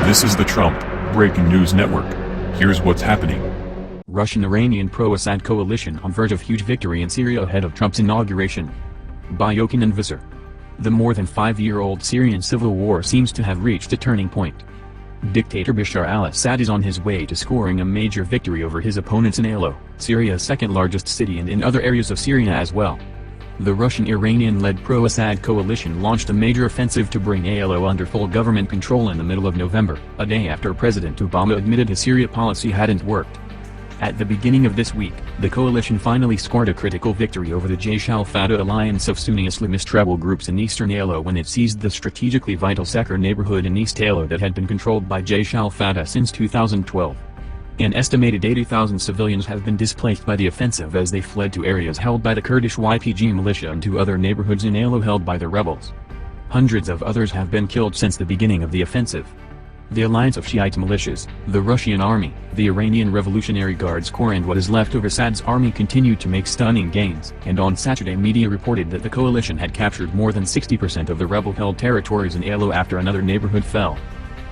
This is the Trump Breaking News Network. Here's what's happening. Russian-Iranian pro-Assad coalition on verge of huge victory in Syria ahead of Trump's inauguration. By Yochanan Visser. The more than 5-year-old Syrian civil war seems to have reached a turning point. Dictator Bashar al-Assad is on his way to scoring a major victory over his opponents in Aleppo, Syria's second-largest city, and in other areas of Syria as well. The Russian-Iranian-led pro-Assad coalition launched a major offensive to bring Aleppo under full government control in the middle of November, a day after President Obama admitted his Syria policy hadn't worked. At the beginning of this week, the coalition finally scored a critical victory over the Jaish al-Fatah alliance of Sunni Islamist rebel groups in eastern Aleppo when it seized the strategically vital Sakhour neighborhood in East Aleppo that had been controlled by Jaish al-Fatah since 2012. An estimated 80,000 civilians have been displaced by the offensive as they fled to areas held by the Kurdish YPG militia and to other neighborhoods in Aleppo held by the rebels. Hundreds of others have been killed since the beginning of the offensive. The alliance of Shiite militias, the Russian army, the Iranian Revolutionary Guards Corps and what is left of Assad's army continued to make stunning gains, and on Saturday media reported that the coalition had captured more than 60% of the rebel-held territories in Aleppo after another neighborhood fell.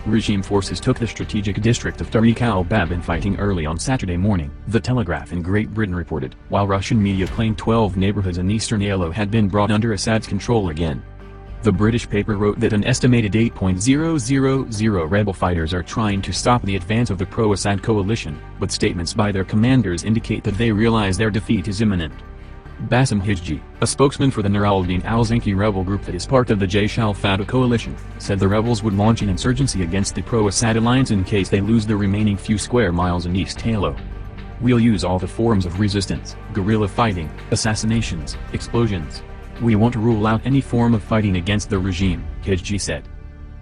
Regime forces took the strategic district of Tariq al-Bab in fighting early on Saturday morning, The Telegraph in Great Britain reported, while Russian media claimed 12 neighborhoods in eastern Aleppo had been brought under Assad's control again. The British paper wrote that an estimated 8,000 rebel fighters are trying to stop the advance of the pro-Assad coalition, but statements by their commanders indicate that they realize their defeat is imminent. Bassem Hijji, a spokesman for the Nur al-Din al-Zinki rebel group that is part of the Jaish al-Fatah coalition, said the rebels would launch an insurgency against the pro-Assad alliance in case they lose the remaining few square miles in East Aleppo. "We'll use all the forms of resistance, guerrilla fighting, assassinations, explosions. We won't rule out any form of fighting against the regime," Hijji said.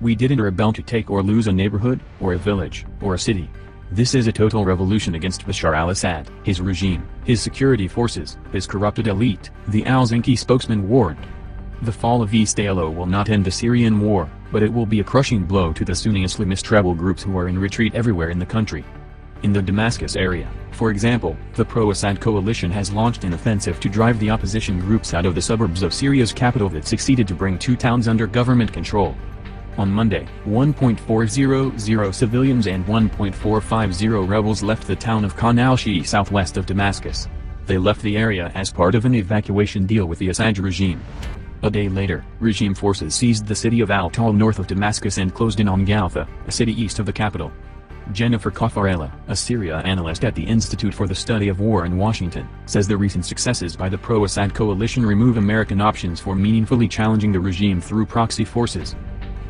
"We didn't rebel to take or lose a neighborhood, or a village, or a city. This is a total revolution against Bashar al-Assad, his regime, his security forces, his corrupted elite," the al-Zinki spokesman warned. The fall of East Aleppo will not end the Syrian war, but it will be a crushing blow to the Sunni Islamist rebel groups who are in retreat everywhere in the country. In the Damascus area, for example, the pro-Assad coalition has launched an offensive to drive the opposition groups out of the suburbs of Syria's capital that succeeded to bring 2 towns under government control. On Monday, 1.400 civilians and 1.450 rebels left the town of Khan al-Shi southwest of Damascus. They left the area as part of an evacuation deal with the Assad regime. A day later, regime forces seized the city of al-Tal north of Damascus and closed in on Galfa, a city east of the capital. Jennifer Caffarella, a Syria analyst at the Institute for the Study of War in Washington, says the recent successes by the pro-Assad coalition remove American options for meaningfully challenging the regime through proxy forces.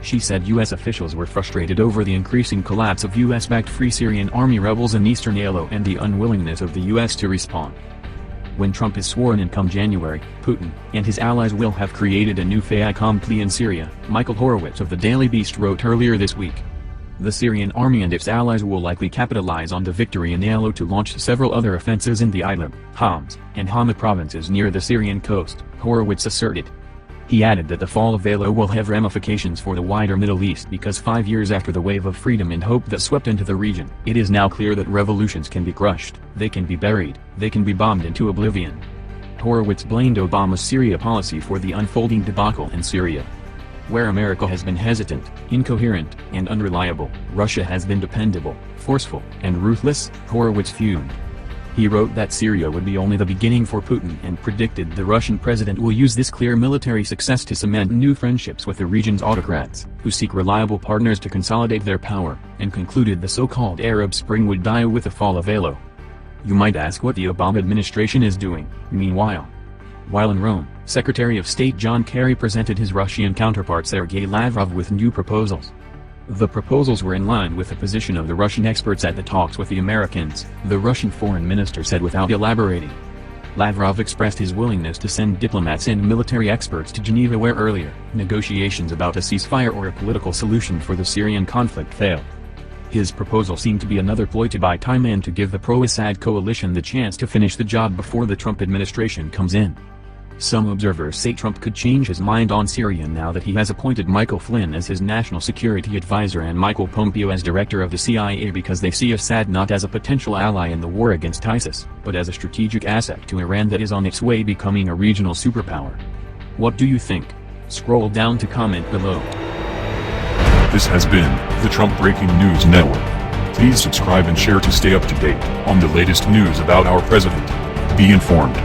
She said U.S. officials were frustrated over the increasing collapse of U.S.-backed Free Syrian Army rebels in eastern Aleppo and the unwillingness of the U.S. to respond. When Trump is sworn in come January, Putin and his allies will have created a new fait accompli in Syria, Michael Horowitz of the Daily Beast wrote earlier this week. The Syrian army and its allies will likely capitalize on the victory in Aleppo to launch several other offensives in the Idlib, Homs, and Hama provinces near the Syrian coast, Horowitz asserted. He added that the fall of Aleppo will have ramifications for the wider Middle East because 5 years after the wave of freedom and hope that swept into the region, it is now clear that revolutions can be crushed, they can be buried, they can be bombed into oblivion. Horowitz blamed Obama's Syria policy for the unfolding debacle in Syria. Where America has been hesitant, incoherent, and unreliable, Russia has been dependable, forceful, and ruthless, Horowitz fumed. He wrote that Syria would be only the beginning for Putin and predicted the Russian president will use this clear military success to cement new friendships with the region's autocrats, who seek reliable partners to consolidate their power, and concluded the so-called Arab Spring would die with the fall of Aleppo. You might ask what the Obama administration is doing, meanwhile. While in Rome, Secretary of State John Kerry presented his Russian counterpart Sergei Lavrov with new proposals. The proposals were in line with the position of the Russian experts at the talks with the Americans, the Russian foreign minister said without elaborating. Lavrov expressed his willingness to send diplomats and military experts to Geneva where earlier, negotiations about a ceasefire or a political solution for the Syrian conflict failed. His proposal seemed to be another ploy to buy time and to give the pro-Assad coalition the chance to finish the job before the Trump administration comes in. Some observers say Trump could change his mind on Syria now that he has appointed Michael Flynn as his national security advisor and Michael Pompeo as director of the CIA because they see Assad not as a potential ally in the war against ISIS, but as a strategic asset to Iran that is on its way becoming a regional superpower. What do you think? Scroll down to comment below. This has been the Trump Breaking News Network. Please subscribe and share to stay up to date on the latest news about our president. Be informed.